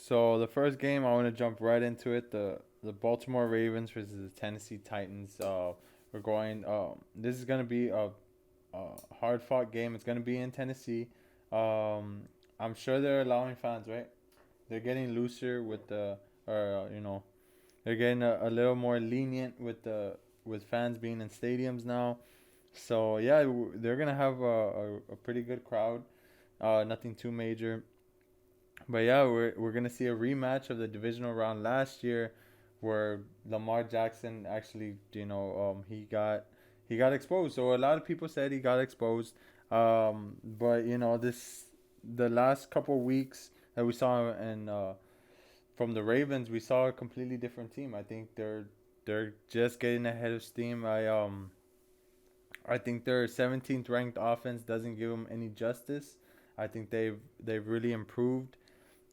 So the first game, I want to jump right into it. The Baltimore Ravens versus the Tennessee Titans. We're going. This is gonna be a hard fought game. It's gonna be in Tennessee. Um, I'm sure they're allowing fans, right? They're getting looser with or they're getting a little more lenient with fans being in stadiums now. So yeah, they're gonna have a pretty good crowd. Nothing too major. But yeah, we're gonna see a rematch of the divisional round last year, where Lamar Jackson actually, he got exposed. So a lot of people said he got exposed. But the last couple weeks that we saw in from the Ravens, we saw a completely different team. I think they're just getting ahead of steam. I think their 17th ranked offense doesn't give them any justice. I think they've really improved,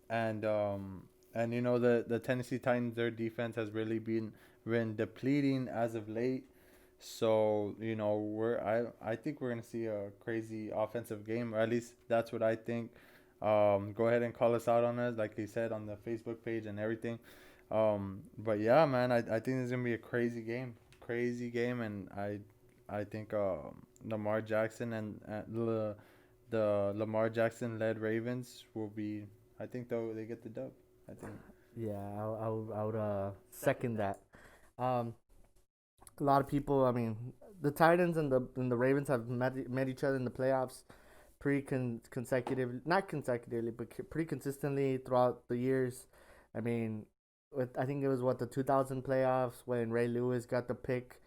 and the Tennessee Titans, their defense has really been depleting as of late. So I think we're gonna see a crazy offensive game, or at least that's what I think. Go ahead and call us out on us, like they said on the Facebook page and everything. But yeah, man, I think it's gonna be a crazy game, and I think Lamar Jackson and the Lamar Jackson led Ravens will be. I think they get the dub. I think. Yeah, I would second that. Um, a lot of people. I mean, the Titans and the Ravens have met each other in the playoffs pretty consecutive, not consecutively, but pretty consistently throughout the years. I mean, I think it was what the 2000 playoffs when Ray Lewis got the pick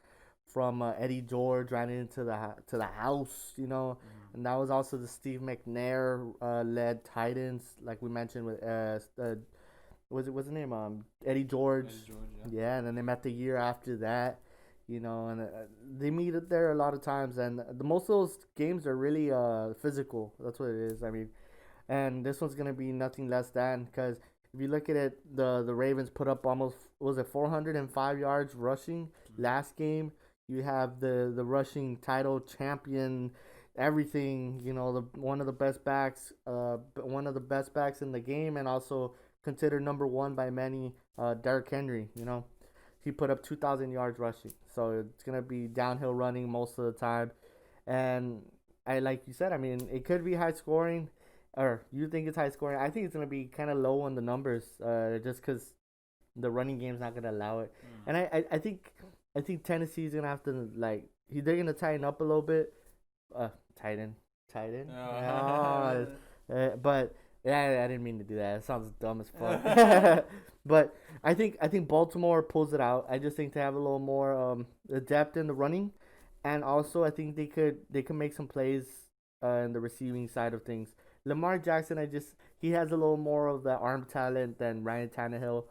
from Eddie George ran into the house, and that was also the Steve McNair led Titans, like we mentioned with what's his name Eddie George. Eddie George, yeah. Yeah, and then they met the year after that, and they meet it there a lot of times, and most of those games are really physical. That's what it is. I mean, and this one's gonna be nothing less than, because if you look at it, the Ravens put up almost, was it 405 yards rushing last game. You have the rushing title champion, everything. One of the best backs in the game, and also considered number one by many. Derrick Henry. He put up 2,000 yards rushing, so it's gonna be downhill running most of the time, and I like you said. I mean, it could be high scoring, or you think it's high scoring. I think it's gonna be kind of low on the numbers, just because the running game's not gonna allow it. And I think Tennessee's gonna have to, they're gonna tighten up a little bit. Tighten, tighten. Uh, But yeah, I didn't mean to do that. It sounds dumb as fuck. But I think Baltimore pulls it out. I just think they have a little more depth in the running, and also I think they could make some plays in the receiving side of things. Lamar Jackson, he has a little more of the arm talent than Ryan Tannehill.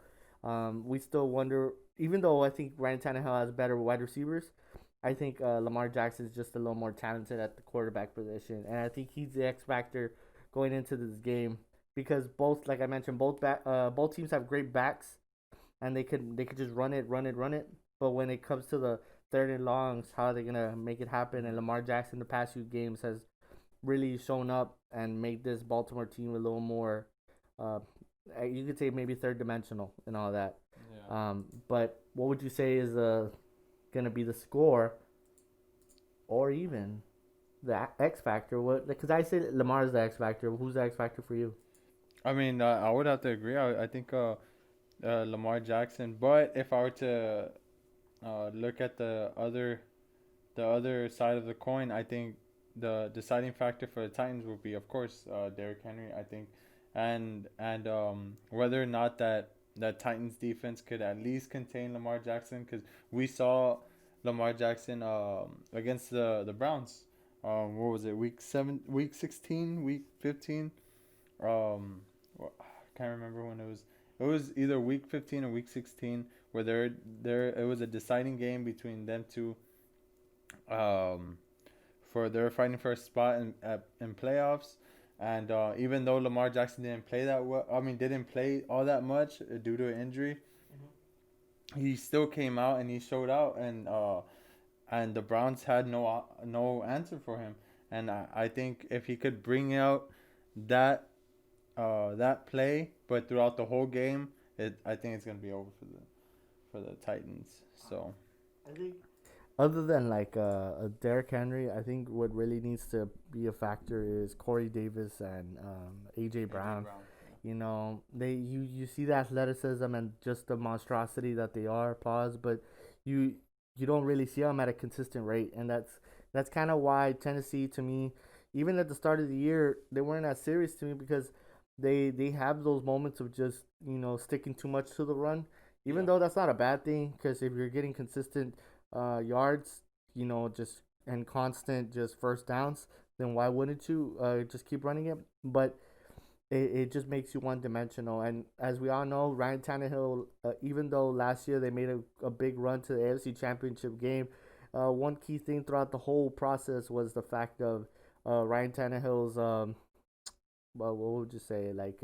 We still wonder, even though I think Ryan Tannehill has better wide receivers, I think Lamar Jackson is just a little more talented at the quarterback position, and I think he's the X factor going into this game, because both, like I mentioned, both teams have great backs, and they could just run it, run it, run it. But when it comes to the third and longs, how are they gonna make it happen? And Lamar Jackson, the past few games, has really shown up and made this Baltimore team a little more, uh, you could say maybe third dimensional and all that. yeah. But what would you say is gonna be the score, or even the X factor? What? Because I say Lamar's the X factor. Who's the X factor for you? I mean, I would have to agree. I think Lamar Jackson. But if I were to look at the other side of the coin, I think the deciding factor for the Titans will be, of course, Derrick Henry. I think, and whether or not that Titans defense could at least contain Lamar Jackson, because we saw Lamar Jackson against the Browns. What was it? Week 16, week 15. I can't remember when it was. It was either week 15 or week 16, where there it was a deciding game between them two. Um, for they're fighting for a spot in playoffs. And even though Lamar Jackson didn't play that well, I mean didn't play all that much due to an injury, he still came out and he showed out, and the Browns had no answer for him. And I think if he could bring out that that play, but throughout the whole game, I think it's gonna be over for the Titans. So I think other than like Derrick Henry, I think what really needs to be a factor is Corey Davis and AJ Brown. You know, you see the athleticism and just the monstrosity that they are, pause, but you you don't really see them at a consistent rate, and that's kind of why Tennessee, to me, even at the start of the year, they weren't as serious to me because they have those moments of just sticking too much to the run, even yeah, though that's not a bad thing because if you're getting consistent yards, just and constant just first downs, then why wouldn't you just keep running it? But it just makes you one dimensional. And as we all know, Ryan Tannehill, even though last year they made a big run to the AFC Championship game, one key thing throughout the whole process was the fact of Ryan Tannehill's, well, what would you say, like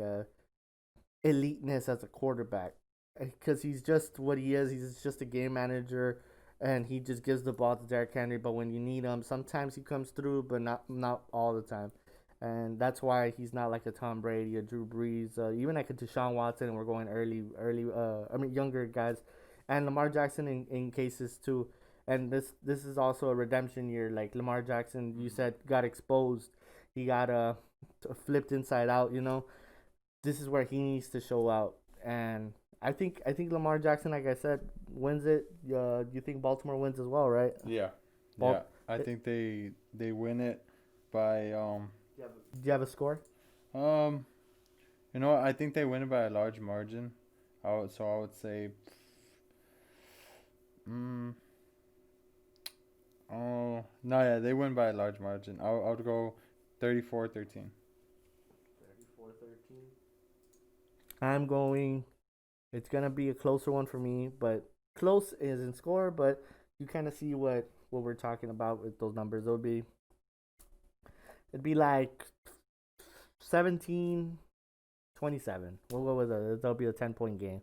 eliteness as a quarterback. Because he's just what he is. He's just a game manager, and he just gives the ball to Derrick Henry. But when you need him, sometimes he comes through, but not all the time. And that's why he's not like a Tom Brady, a Drew Brees, even like a Deshaun Watson. And we're going early. I mean younger guys, and Lamar Jackson in cases too. And this is also a redemption year. Like Lamar Jackson, you said got exposed. He got flipped inside out. This is where he needs to show out. And I think Lamar Jackson, like I said, wins it. You think Baltimore wins as well, right? yeah, Bal- yeah. I think they win it by Do you have a score? um I think they win it by a large margin. I would say mm, oh no, yeah, they win by a large margin. I would go 34-13. 34-13. I'm going. It's gonna be a closer one for me, but close is in score. But you kind of see what we're talking about with those numbers. It'd be like 17-27. We'll go with That'll be a 10-point game.